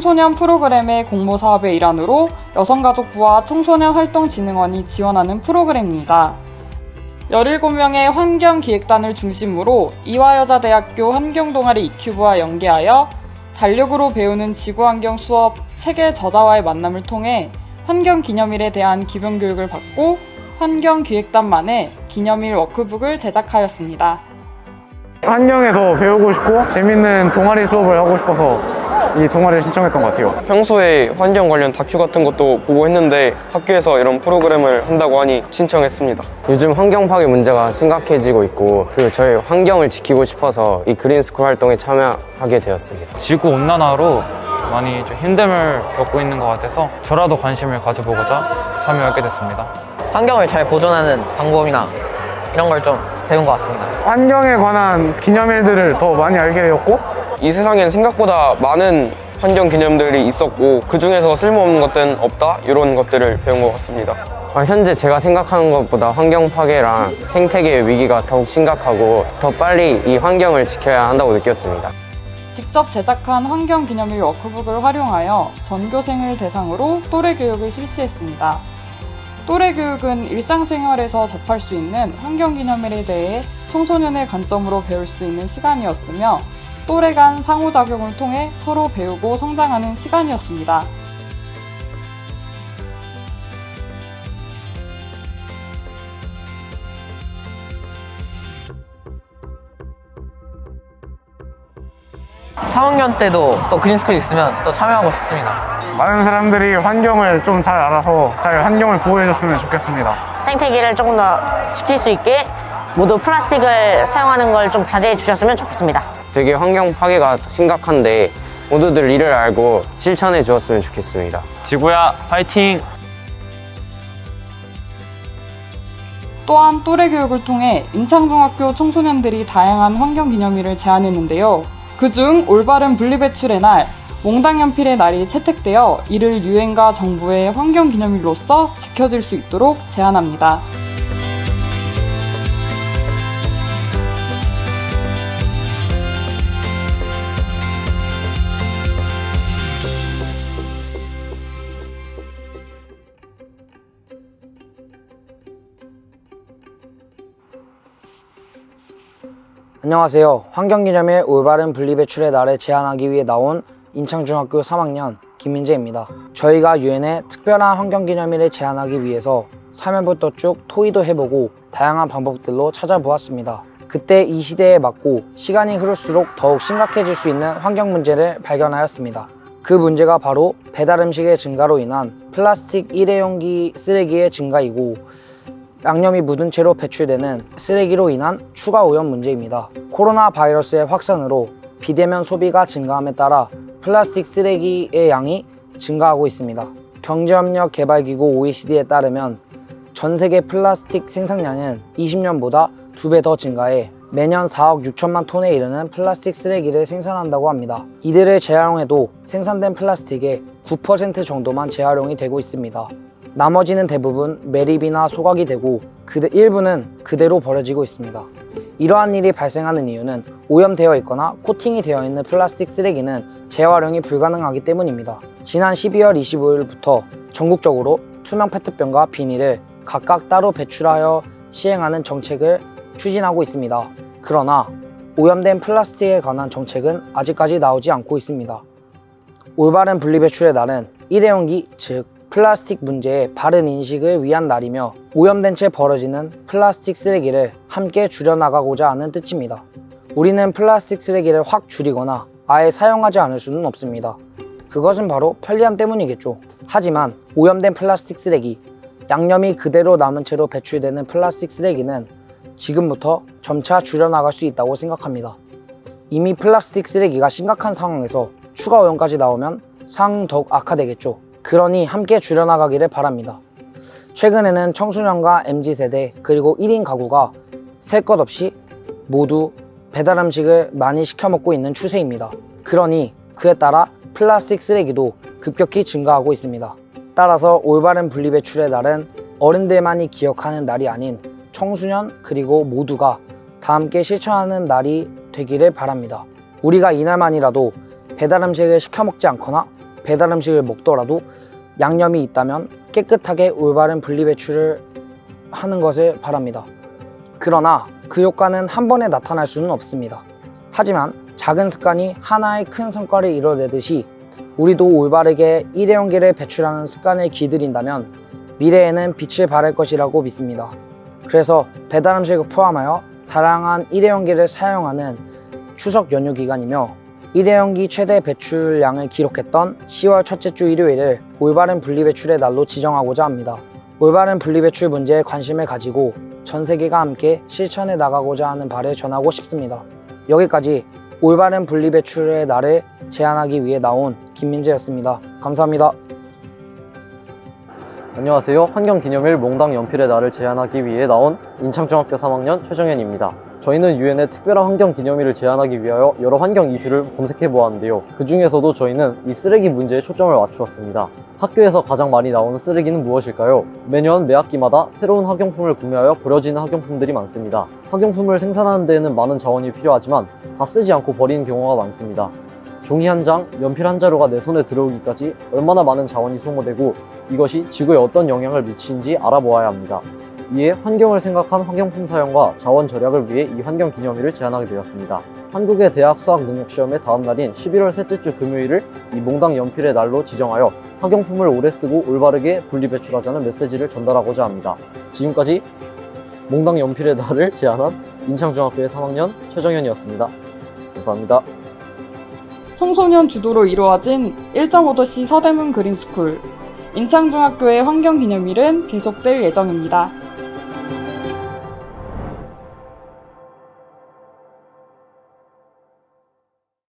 청소년 프로그램의 공모 사업의 일환으로 여성가족부와 청소년활동진흥원이 지원하는 프로그램입니다. 17명의 환경기획단을 중심으로 이화여자대학교 환경동아리 이큐브와 연계하여 달력으로 배우는 지구환경 수업 체계 저자와의 만남을 통해 환경기념일에 대한 기본교육을 받고 환경기획단만의 기념일 워크북을 제작하였습니다. 환경에 더 배우고 싶고 재밌는 동아리 수업을 하고 싶어서 이 동아리를 신청했던 것 같아요. 평소에 환경 관련 다큐 같은 것도 보고 했는데 학교에서 이런 프로그램을 한다고 하니 신청했습니다. 요즘 환경 파괴 문제가 심각해지고 있고 그리고 저희 환경을 지키고 싶어서 이 그린스쿨 활동에 참여하게 되었습니다. 지구온난화로 많이 좀 힘듦을 겪고 있는 것 같아서 저라도 관심을 가져보고자 참여하게 됐습니다. 환경을 잘 보존하는 방법이나 이런 걸 좀 배운 것 같습니다. 환경에 관한 기념일들을 더 많이 알게 되었고 이 세상엔 생각보다 많은 환경 기념들이 있었고 그 중에서 쓸모없는 것들은 없다 이런 것들을 배운 것 같습니다. 현재 제가 생각하는 것보다 환경 파괴랑 생태계의 위기가 더욱 심각하고 더 빨리 이 환경을 지켜야 한다고 느꼈습니다. 직접 제작한 환경기념일 워크북을 활용하여 전교생을 대상으로 또래 교육을 실시했습니다. 또래 교육은 일상생활에서 접할 수 있는 환경기념일에 대해 청소년의 관점으로 배울 수 있는 시간이었으며 또래 간 상호작용을 통해 서로 배우고 성장하는 시간이었습니다. (3학년) 때도 또 그린스쿨 있으면 또 참여하고 싶습니다. 많은 사람들이 환경을 좀 잘 알아서 잘 환경을 보호해줬으면 좋겠습니다. 생태계를 조금 더 지킬 수 있게 모두 플라스틱을 사용하는 걸 좀 자제해 주셨으면 좋겠습니다. 되게 환경 파괴가 심각한데 모두들 이를 알고 실천해 주었으면 좋겠습니다. 지구야 화이팅! 또한 또래 교육을 통해 인창중학교 청소년들이 다양한 환경기념일을 제안했는데요. 그중 올바른 분리배출의 날, 몽당연필의 날이 채택되어 이를 유엔과 정부의 환경기념일로서 지켜질 수 있도록 제안합니다. 안녕하세요. 환경기념일 올바른 분리배출의 날을 제안하기 위해 나온 인창중학교 3학년 김민재입니다. 저희가 유엔에 특별한 환경기념일을 제안하기 위해서 3월부터 쭉 토의도 해보고 다양한 방법들로 찾아보았습니다. 그때 이 시대에 맞고 시간이 흐를수록 더욱 심각해질 수 있는 환경 문제를 발견하였습니다. 그 문제가 바로 배달음식의 증가로 인한 플라스틱 일회용기 쓰레기의 증가이고 양념이 묻은 채로 배출되는 쓰레기로 인한 추가 오염 문제입니다. 코로나 바이러스의 확산으로 비대면 소비가 증가함에 따라 플라스틱 쓰레기의 양이 증가하고 있습니다. 경제협력 개발기구 OECD에 따르면 전 세계 플라스틱 생산량은 20년보다 2배 더 증가해 매년 4억 6천만 톤에 이르는 플라스틱 쓰레기를 생산한다고 합니다. 이들을 재활용해도 생산된 플라스틱의 9% 정도만 재활용이 되고 있습니다. 나머지는 대부분 매립이나 소각이 되고 일부는 그대로 버려지고 있습니다. 이러한 일이 발생하는 이유는 오염되어 있거나 코팅이 되어 있는 플라스틱 쓰레기는 재활용이 불가능하기 때문입니다. 지난 12월 25일부터 전국적으로 투명 페트병과 비닐을 각각 따로 배출하여 시행하는 정책을 추진하고 있습니다. 그러나 오염된 플라스틱에 관한 정책은 아직까지 나오지 않고 있습니다. 올바른 분리배출의 날은 일회용기, 즉 플라스틱 문제의 바른 인식을 위한 날이며 오염된 채 버려지는 플라스틱 쓰레기를 함께 줄여나가고자 하는 뜻입니다. 우리는 플라스틱 쓰레기를 확 줄이거나 아예 사용하지 않을 수는 없습니다. 그것은 바로 편리함 때문이겠죠. 하지만 오염된 플라스틱 쓰레기, 양념이 그대로 남은 채로 배출되는 플라스틱 쓰레기는 지금부터 점차 줄여나갈 수 있다고 생각합니다. 이미 플라스틱 쓰레기가 심각한 상황에서 추가 오염까지 나오면 상황은 더욱 악화되겠죠. 그러니 함께 줄여나가기를 바랍니다. 최근에는 청소년과 MZ세대 그리고 1인 가구가 셀 것 없이 모두 배달음식을 많이 시켜 먹고 있는 추세입니다. 그러니 그에 따라 플라스틱 쓰레기도 급격히 증가하고 있습니다. 따라서 올바른 분리배출의 날은 어른들만이 기억하는 날이 아닌 청소년 그리고 모두가 다 함께 실천하는 날이 되기를 바랍니다. 우리가 이날만이라도 배달음식을 시켜 먹지 않거나 배달 음식을 먹더라도 양념이 있다면 깨끗하게 올바른 분리배출을 하는 것을 바랍니다. 그러나 그 효과는 한 번에 나타날 수는 없습니다. 하지만 작은 습관이 하나의 큰 성과를 이뤄내듯이 우리도 올바르게 일회용기를 배출하는 습관을 길들인다면 미래에는 빛을 발할 것이라고 믿습니다. 그래서 배달 음식을 포함하여 다양한 일회용기를 사용하는 추석 연휴 기간이며 일회용기 최대 배출량을 기록했던 10월 첫째 주 일요일을 올바른 분리배출의 날로 지정하고자 합니다. 올바른 분리배출 문제에 관심을 가지고 전 세계가 함께 실천해 나가고자 하는 바를 전하고 싶습니다. 여기까지 올바른 분리배출의 날을 제안하기 위해 나온 김민재였습니다. 감사합니다. 안녕하세요. 환경기념일 몽당 연필의 날을 제안하기 위해 나온 인창중학교 3학년 최정현입니다. 저희는 유엔의 특별한 환경기념일을 제안하기 위하여 여러 환경 이슈를 검색해 보았는데요. 그 중에서도 저희는 이 쓰레기 문제에 초점을 맞추었습니다. 학교에서 가장 많이 나오는 쓰레기는 무엇일까요? 매년 매학기마다 새로운 학용품을 구매하여 버려지는 학용품들이 많습니다. 학용품을 생산하는 데에는 많은 자원이 필요하지만 다 쓰지 않고 버리는 경우가 많습니다. 종이 한 장, 연필 한 자루가 내 손에 들어오기까지 얼마나 많은 자원이 소모되고 이것이 지구에 어떤 영향을 미치는지 알아보아야 합니다. 이에 환경을 생각한 학용품 사용과 자원 절약을 위해 이 환경기념일을 제안하게 되었습니다. 한국의 대학 수학능력시험의 다음 날인 11월 셋째 주 금요일을 이 몽당 연필의 날로 지정하여 학용품을 오래 쓰고 올바르게 분리배출하자는 메시지를 전달하고자 합니다. 지금까지 몽당 연필의 날을 제안한 인창중학교의 3학년 최정현이었습니다. 감사합니다. 청소년 주도로 이루어진 1.5도시 서대문 그린스쿨 인창중학교의 환경기념일은 계속될 예정입니다.